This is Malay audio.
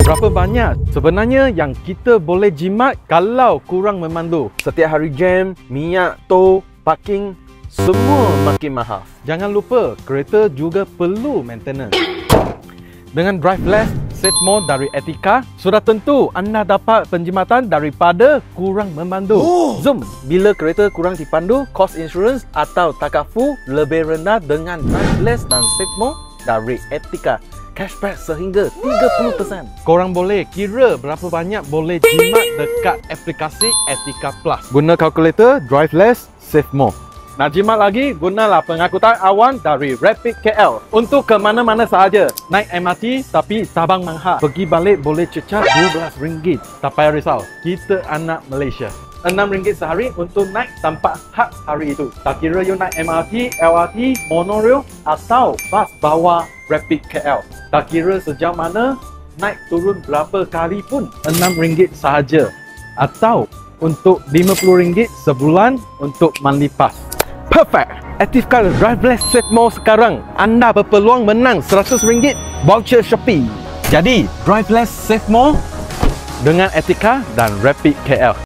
Berapa banyak sebenarnya yang kita boleh jimat kalau kurang memandu? Setiap hari jam, minyak, tol, parking, semua makin mahal. Jangan lupa, kereta juga perlu maintenance. Dengan driveless, save more dari Etika, sudah tentu anda dapat penjimatan daripada kurang memandu. Zoom, bila kereta kurang dipandu, cost insurance atau takafu lebih rendah dengan driveless dan save more dari Etika. Cashback sehingga 30%. Korang boleh kira berapa banyak boleh jimat dekat aplikasi Etika Plus. Guna kalkulator, driveless, save more. Nak jimat lagi, gunalah pengangkutan awan dari Rapid KL. Untuk ke mana-mana sahaja. Naik MRT tapi Sabang mahal. Pergi balik boleh cecah RM12. Tak payah risau. Kita anak Malaysia. RM6 sehari untuk naik tanpa had hari itu. Tak kira you naik MRT, LRT, monorail atau bas bawah Rapid KL. Tak kira sejauh mana, naik turun berapa kali pun RM6 sahaja. Atau untuk RM50 sebulan untuk monthly pass. Perfect! Aktifkan driveless save more sekarang. Anda berpeluang menang RM100 voucher Shopee. Jadi, driveless save more dengan Etika dan Rapid KL.